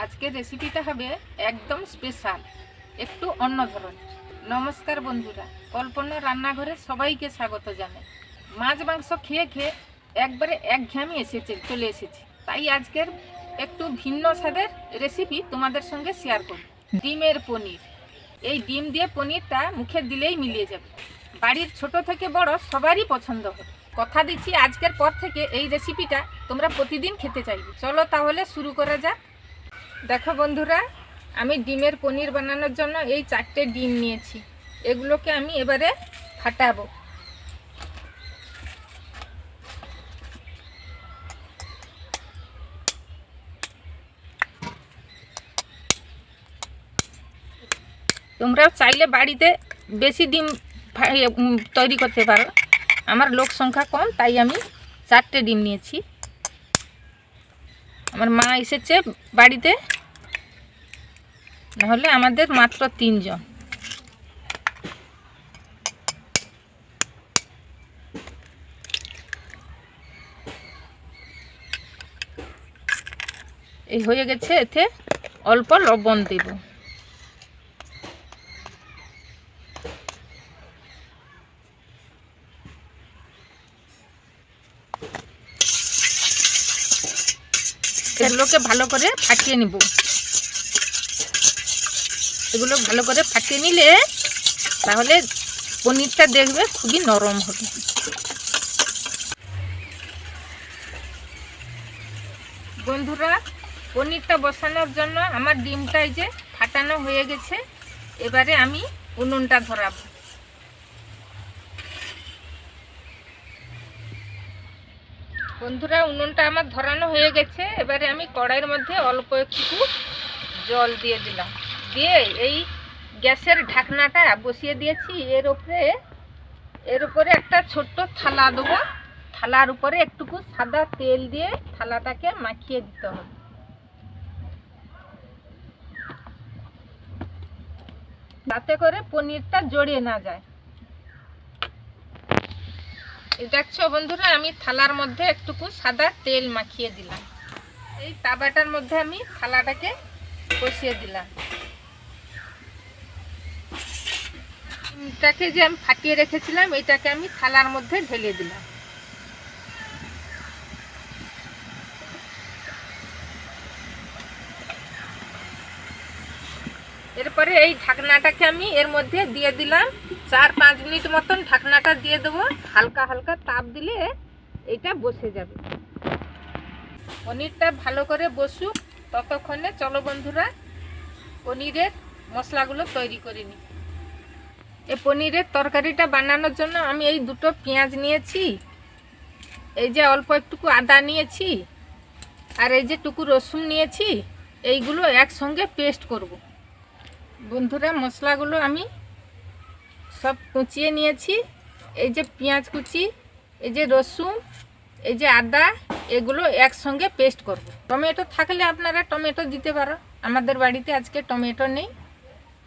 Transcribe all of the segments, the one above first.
আজকের রেসিপিটা হবে একদম স্পেশাল, একটু অন্য ধরনের। নমস্কার বন্ধুরা, কল্পনা রান্নাঘরে সবাইকে স্বাগত জানাই। মাছ মাংস খেয়ে খেয়ে একবারে একঘেয়েমি চলে এসেছে, তাই আজকের একটু ভিন্ন স্বাদের রেসিপি তোমাদের সঙ্গে শেয়ার করব। ডিমের পনির। এই ডিম দিয়ে পনিরটা মুখে দিলেই মিলিয়ে যাবে। বাড়ির ছোট থেকে বড় সবারই পছন্দ হবে। কথা দিচ্ছি আজকের পর থেকে এই রেসিপিটা তোমরা প্রতিদিন খেতে চাইবে। চলো তাহলে শুরু করা যাক। দেখো বন্ধুরা, আমি ডিমের পনির বানানোর জন্য এই 4টে ডিম নিয়েছি। এগুলোকে আমি এবারে ফাটাবো। তোমরাও চাইলে বাড়িতে বেশি ডিম তৈরি করতে পারো। আমার লোক সংখ্যা কম, তাই আমি 4টে ডিম নিয়েছি। আমার মা এসেছে বাড়িতে, নাহলে আমাদের মাত্র 3 জন। এই হয়ে গেছে, এতে অল্প লবণ দেব। এগুলোকে ভালো করে ফাটিয়ে নিব। এগুলো ভালো করে ফাটিয়ে নিলে তাহলে পনিরটা দেখবে খুবই নরম হবে। বন্ধুরা, পনিরটা বসানোর জন্য আমার ডিমটা এই যে ফাটানো হয়ে গেছে। এবারে আমি উনুনটা ধরাবো। বন্ধুরা, উনুনটা আমার ধরানো হয়ে গেছে। এবারে আমি কড়াইয়ের মধ্যে অল্প একটু জল দিয়ে দিলাম। দিয়ে এই গ্যাসের ঢাকনাটা বসিয়ে দিয়েছি। এর উপরে একটা ছোট্ট থালা দেবো। থালার উপরে একটুকু সাদা তেল দিয়ে থালাটাকে মাখিয়ে দিতে হবে। যাতে করে পনিরটা জড়িয়ে না যায়। দেখছো বন্ধুরা, আমি থালার মধ্যে একটুকু সাদা তেল মাখিয়ে দিলাম। এই তাওয়াটার মধ্যে আমি থালাটাকে বসিয়ে দিলাম। ডিমটাকে যে আমি ফাটিয়ে রেখেছিলাম, এটাকে আমি থালার মধ্যে ঢেলে দিলাম। এরপরে এই ঢাকনাটাকে আমি এর মধ্যে দিয়ে দিলাম। 4-5 মিনিট মতন ঢাকনাটা দিয়ে দেবো। হালকা হালকা তাপ দিলে এটা বসে যাবে। পনিরটা ভালো করে বসুক, ততক্ষণে চলো বন্ধুরা পনিরের মশলাগুলো তৈরি করে নিই। এই পনিরের তরকারিটা বানানোর জন্য আমি এই 2টো পেঁয়াজ নিয়েছি, এই যে অল্প একটুকু আদা নিয়েছি, আর এই যে টুকু রসুন নিয়েছি। এইগুলো একসঙ্গে পেস্ট করব। বন্ধুরা, মশলাগুলো আমি সব কুচিয়ে নিয়েছি। এই যে পেঁয়াজ কুচি, এই যে রসুন, এই যে আদা, এগুলো একসঙ্গে পেস্ট করব। টমেটো থাকলে আপনারা টমেটো দিতে পারো। আমাদের বাড়িতে আজকে টমেটো নেই,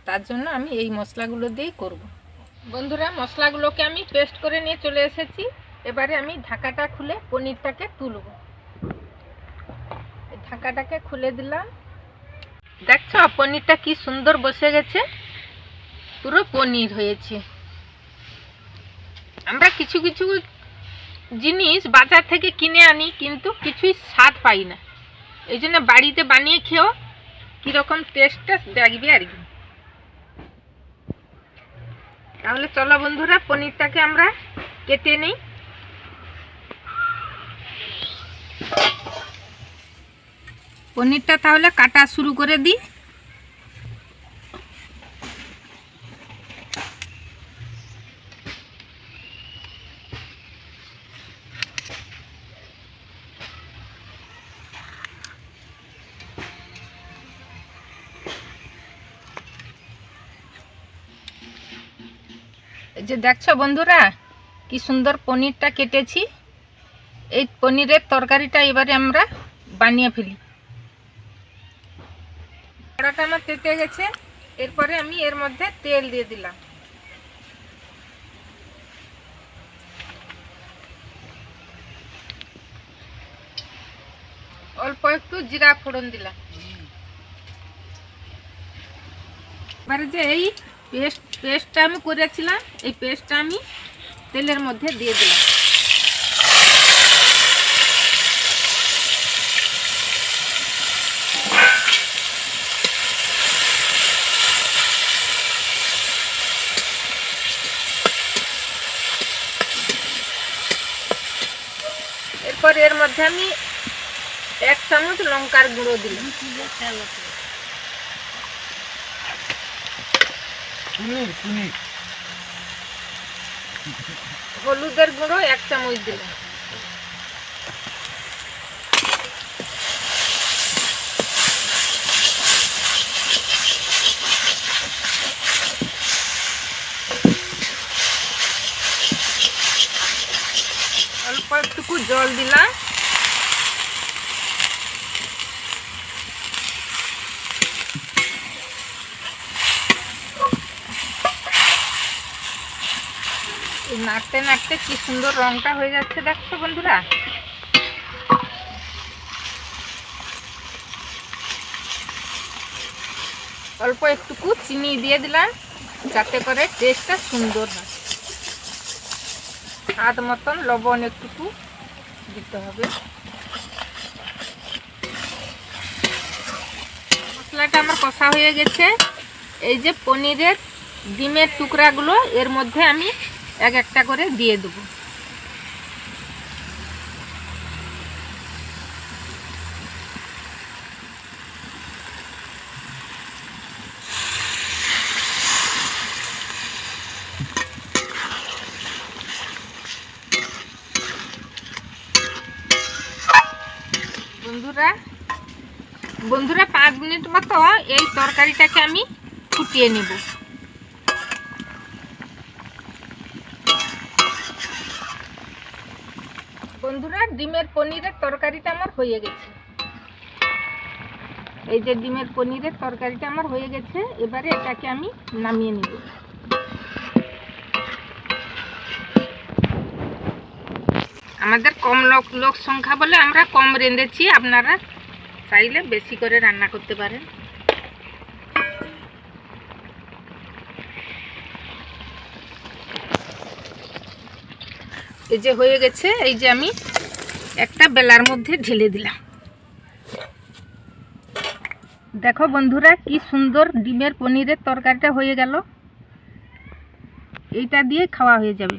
তার জন্য আমি এই মশলাগুলো দিয়েই করব। বন্ধুরা, মশলাগুলোকে আমি পেস্ট করে নিয়ে চলে এসেছি। এবারে আমি ঢাকাটা খুলে পনিরটাকে তুলব। ঢাকাটাকে খুলে দিলাম। দেখছো পনিরটা কি সুন্দর বসে গেছে, পুরো পনির হয়েছে। আমরা কিছু কিছু জিনিস বাজার থেকে কিনে আনি, কিন্তু কিছুই স্বাদ পাই না। এই জন্য বাড়িতে বানিয়ে খেয়েও কীরকম টেস্টটা দেখবে আর কি। তাহলে চলো বন্ধুরা, পনিরটাকে আমরা কেটে নিই। পনিরটা তাহলে কাটা শুরু করে দিই। এই যে দেখছো বন্ধুরা, কি সুন্দর পনিরটা কেটেছি। এই পনিরের তরকারিটা এবারে আমরা বানিয়ে ফেলি। কড়াটা আমার তেতে গেছে। এরপরে আমি এর মধ্যে তেল দিয়ে দিলাম। অল্প একটু জিরা ফোড়ন দিলাম। এবারে যে এই পেস্টটা আমি করেছিলাম, এই পেস্টটা আমি তেলের মধ্যে দিয়ে দিলাম। এরপর এর মধ্যে আমি 1 চামচ লঙ্কার গুঁড়ো দিলাম। হলুদের গুঁড়ো 1 চামচ দিলাম। অল্প একটু জল দিলাম। নাড়তে নাড়তে কি সুন্দর রংটা হয়ে যাচ্ছে, দেখছো বন্ধুরা। অল্প একটু চিনি দিয়ে দিলাম যাতে করে টেস্টটা সুন্দর হয়। স্বাদ মতন লবণ একটু দিতে হবে। মশলাটা আমার কষা হয়ে গেছে। এই যে পনিরের ডিমের টুকরাগুলো এর মধ্যে আমি এক একটা করে দিয়ে দেবো। বন্ধুরা 5 মিনিট মতো এই তরকারিটাকে আমি ফুটিয়ে নেব। বন্ধুরা ডিমের পনিরের তরকারিটা আমার হয়ে গেছে। এই যে ডিমের পনিরের তরকারিটা আমার হয়ে গেছে। এবারে এটাকে আমি নামিয়ে নেব। আমাদের কম লোক সংখ্যা বলে আমরা কম রেঁধেছি, আপনারা চাইলে বেশি করে রান্না করতে পারেন। এই যে হয়ে গেছে, এই যে আমি একটা বেলার মধ্যে ঢেলে দিলাম। দেখো বন্ধুরা কি সুন্দর ডিমের পনিরের তরকারিটা হয়ে গেল। এইটা দিয়ে খাওয়া হয়ে যাবে।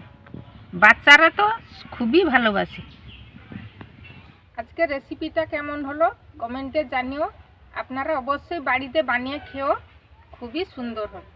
বাচ্চারা তো খুবই ভালোবাসে। আজকে রেসিপিটা কেমন হলো কমেন্টে জানিও। আপনারা অবশ্যই বাড়িতে বানিয়ে খেও, খুবই সুন্দর হয়।